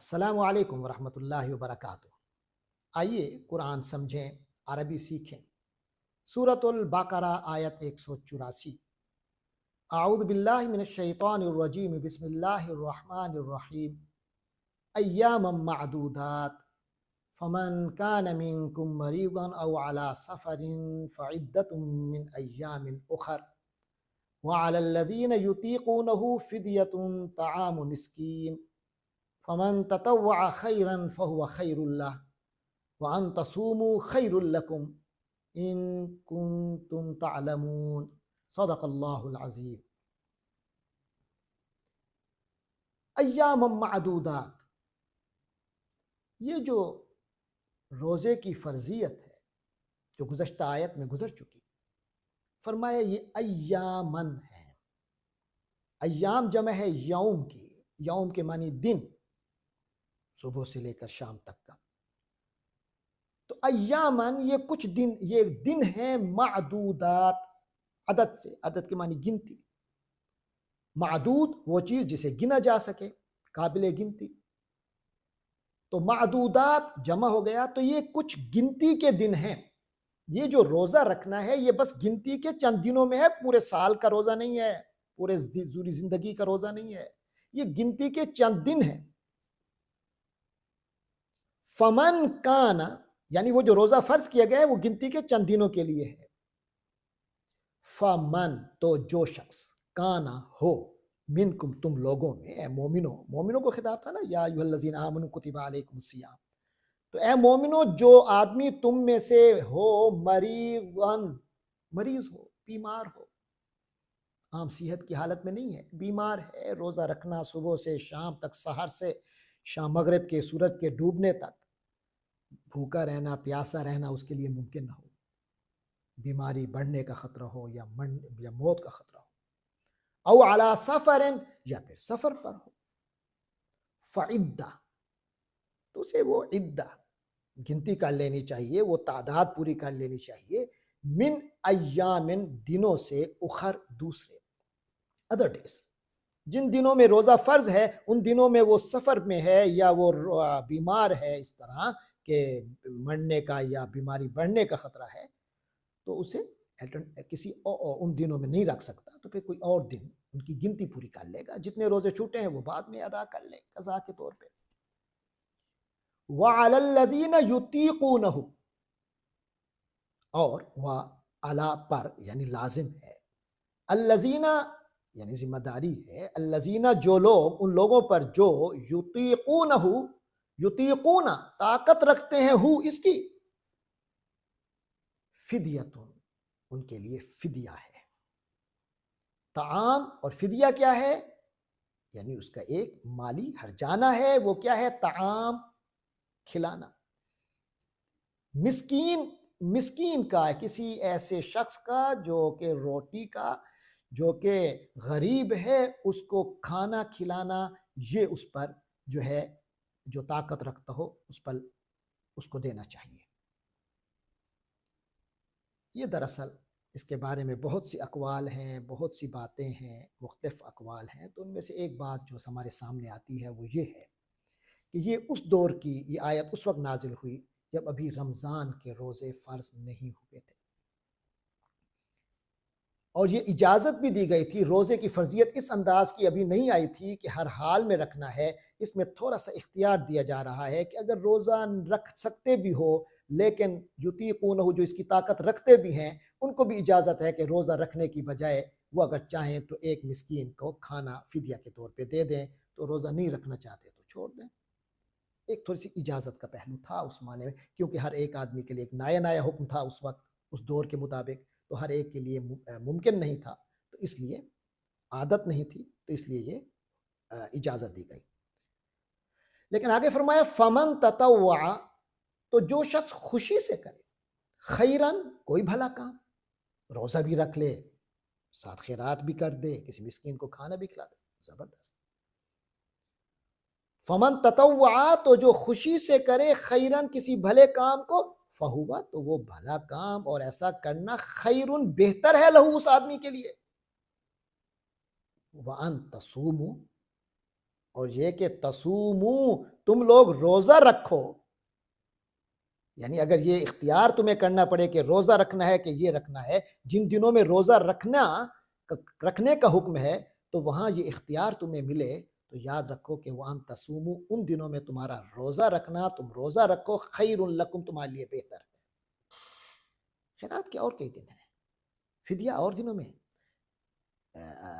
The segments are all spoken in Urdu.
السلام علیکم ورحمۃ اللہ وبرکاتہ۔ آئیے قرآن سمجھیں، عربی سیکھیں۔ سورۃ البقرہ آیت 184۔ اعوذ باللہ من الشیطان الرجیم، بسم اللہ الرحمن الرحیم۔ ایاما معدودات، فمن کان منکم مریضا او علی سفر فعدۃ من ایام اخر وعلی الذین یطیقونہ فدیۃ طعام مسکین فمن تطوع خیرا فهو خیر لہ وان تصوموا خیر لکم ان کنتم تعلمون۔ صدق اللہ العظیم۔ ایام معدودات، یہ جو روزے کی فرضیت ہے جو گزشتہ آیت میں گزر چکی، فرمایا یہ ایامن ہے۔ ایام جمع ہے یوم کی، یوم کے معنی دن، صبح سے لے کر شام تک کا۔ تو ایامن یہ کچھ دن، یہ دن ہیں معدودات، عدد سے، عدد کے معنی گنتی۔ معدود وہ چیز جسے گنا جا سکے، قابل گنتی۔ تو معدودات جمع ہو گیا، تو یہ کچھ گنتی کے دن ہیں۔ یہ جو روزہ رکھنا ہے یہ بس گنتی کے چند دنوں میں ہے، پورے سال کا روزہ نہیں ہے، پورے پوری زندگی کا روزہ نہیں ہے، یہ گنتی کے چند دن ہیں۔ فمن کانا، یعنی وہ جو روزہ فرض کیا گیا ہے وہ گنتی کے چند دنوں کے لیے ہے۔ فمن، تو جو شخص، کانا ہو، منکم، تم لوگوں میں، اے مومنوں، مومنوں کو خطاب تھا نا، یا ایھا الذین آمنوا کتب علیکم الصیام۔ تو اے مومنوں، جو آدمی تم میں سے ہو مریضاً، مریض ہو، بیمار ہو، عام صحت کی حالت میں نہیں ہے، بیمار ہے، روزہ رکھنا صبح سے شام تک، سحر سے شام مغرب کے سورج کے ڈوبنے تک بھوکا رہنا، پیاسا رہنا اس کے لیے ممکن نہ ہو، بیماری بڑھنے کا خطرہ ہو یا موت کا خطرہ ہو، او علی سفر، یا پھر سفر پر ہو، فعدہ، تو اسے وہ عدہ گنتی کر لینی چاہیے، وہ تعداد پوری کر لینی چاہیے، من ایامن، دنوں سے، اخر، دوسرے، ادر ڈیز، جن دنوں میں روزہ فرض ہے ان دنوں میں وہ سفر میں ہے یا وہ بیمار ہے، اس طرح کہ مرنے کا یا بیماری بڑھنے کا خطرہ ہے، تو اسے کسی ان دنوں میں نہیں رکھ سکتا، تو پھر کوئی اور دن ان کی گنتی پوری کر لے گا، جتنے روزے چھوٹے ہیں وہ بعد میں ادا کر لے قضا کے طور پہ۔ وَعَلَى الَّذِينَ يُطِيقُونَهُ، اور وَعَلَى پر یعنی لازم ہے، الَّذِينَ یعنی ذمہ داری ہے، الَّذِينَ جو لوگ، ان لوگوں پر جو، يُطِيقُونَهُ، یطیقون طاقت رکھتے ہیں، ہو اس کی، فدیتن، ان کے لیے فدیہ ہے۔ طعام اور فدیہ کیا ہے؟ یعنی اس کا ایک مالی ہرجانہ ہے، وہ کیا ہے؟ طعام، کھلانا۔ مسکین، مسکین کا، کسی ایسے شخص کا جو کہ روٹی کا، جو کہ غریب ہے، اس کو کھانا کھلانا، یہ اس پر جو ہے، جو طاقت رکھتا ہو اس پر اس کو دینا چاہیے۔ یہ دراصل اس کے بارے میں بہت سی اقوال ہیں، بہت سی باتیں ہیں، مختلف اقوال ہیں، تو ان میں سے ایک بات جو ہمارے سامنے آتی ہے وہ یہ ہے کہ یہ اس دور کی، یہ آیت اس وقت نازل ہوئی جب ابھی رمضان کے روزے فرض نہیں ہوئے تھے، اور یہ اجازت بھی دی گئی تھی، روزے کی فرضیت اس انداز کی ابھی نہیں آئی تھی کہ ہر حال میں رکھنا ہے، اس میں تھوڑا سا اختیار دیا جا رہا ہے کہ اگر روزہ رکھ سکتے بھی ہو، لیکن یطیقونہ، جو اس کی طاقت رکھتے بھی ہیں، ان کو بھی اجازت ہے کہ روزہ رکھنے کی بجائے وہ اگر چاہیں تو ایک مسکین کو کھانا فدیہ کے طور پہ دے دیں، تو روزہ نہیں رکھنا چاہتے تو چھوڑ دیں۔ ایک تھوڑی سی اجازت کا پہلو تھا اس معنی میں، کیونکہ ہر ایک آدمی کے لیے ایک نیا نیا حکم تھا اس وقت، اس دور کے مطابق، تو ہر ایک کے لیے ممکن نہیں تھا، تو اس لیے عادت نہیں تھی، تو اس لیے یہ اجازت دی گئی۔ لیکن آگے فرمایا فمن تطوع، تو جو شخص خوشی سے کرے، خیرن، کوئی بھلا کام، روزہ بھی رکھ لے، ساتھ خیرات بھی کر دے، کسی مسکین کو کھانا بھی کھلا دے، زبردست۔ فمن تطوع، تو جو خوشی سے کرے، خیرن، کسی بھلے کام کو، فہوا، تو وہ بھلا کام اور ایسا کرنا، خیرن، بہتر ہے، لہو، اس آدمی کے لیے۔ وَأَن تَصُومُوا، اور یہ کہ تصوموا، تم لوگ روزہ رکھو، یعنی اگر یہ اختیار تمہیں کرنا پڑے کہ روزہ رکھنا ہے کہ یہ رکھنا ہے، جن دنوں میں روزہ رکھنے کا حکم ہے تو وہاں یہ اختیار تمہیں ملے تو یاد رکھو کہ وَأَن تَصُومُوا، ان دنوں میں تمہارا روزہ رکھنا، تم روزہ رکھو، خیر لکم، تمہارے لیے بہتر ہے۔ خیرات کے اور کئی دن ہیں، فدیہ اور دنوں میں،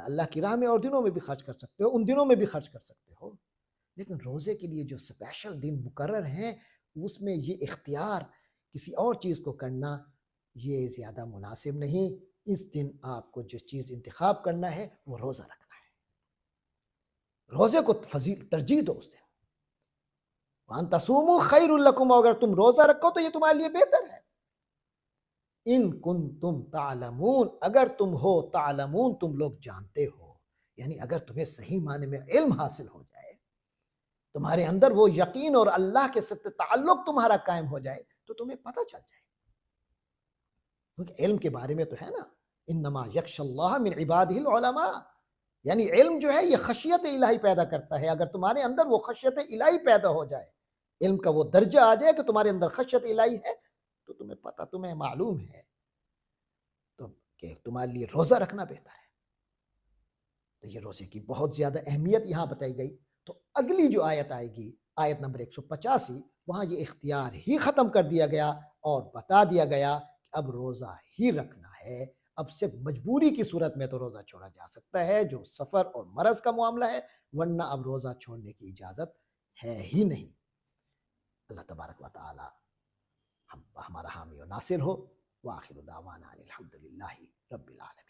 اللہ کی راہ میں اور دنوں میں بھی خرچ کر سکتے ہو، ان دنوں میں بھی خرچ کر سکتے ہو، لیکن روزے کے لیے جو اسپیشل دن مقرر ہیں اس میں یہ اختیار کسی اور چیز کو کرنا یہ زیادہ مناسب نہیں۔ اس دن آپ کو جس چیز انتخاب کرنا ہے وہ روزہ رکھنا ہے، روزے کو ترجیح دو اس دن۔ وَأَن تَصُومُوا خَيْرٌ لَكُمْ، اگر تم روزہ رکھو تو یہ تمہارے لیے بہتر ہے۔ ان کنتم تعلمون، اگر تم ہو تعلمون، تم لوگ جانتے ہو، یعنی اگر تمہیں صحیح معنی میں علم حاصل ہو جائے، تمہارے اندر وہ یقین اور اللہ کے ساتھ تعلق تمہارا قائم ہو جائے تو تمہیں پتہ چل جائے، کیونکہ علم کے بارے میں تو ہے نا، انما یخشی اللہ من عبادہ العلماء، یعنی علم جو ہے یہ خشیت الہی پیدا کرتا ہے۔ اگر تمہارے اندر وہ خشیت الہی پیدا ہو جائے، علم کا وہ درجہ آ جائے کہ تمہارے اندر خشیت الہی ہے تو تمہیں پتہ، تمہیں معلوم ہے تو کہ تمہارے لیے روزہ رکھنا بہتر ہے۔ تو یہ روزے کی بہت زیادہ اہمیت یہاں بتائی گئی۔ تو اگلی جو آیت آئے گی، آیت نمبر 185، وہاں یہ اختیار ہی ختم کر دیا گیا اور بتا دیا گیا کہ اب روزہ ہی رکھنا ہے۔ اب صرف مجبوری کی صورت میں تو روزہ چھوڑا جا سکتا ہے، جو سفر اور مرض کا معاملہ ہے، ورنہ اب روزہ چھوڑنے کی اجازت ہے ہی نہیں۔ اللہ تبارک و تعالی ہمارا حامی و ناصر ہو۔ وآخر دعوانا الحمدللہ رب العالمین۔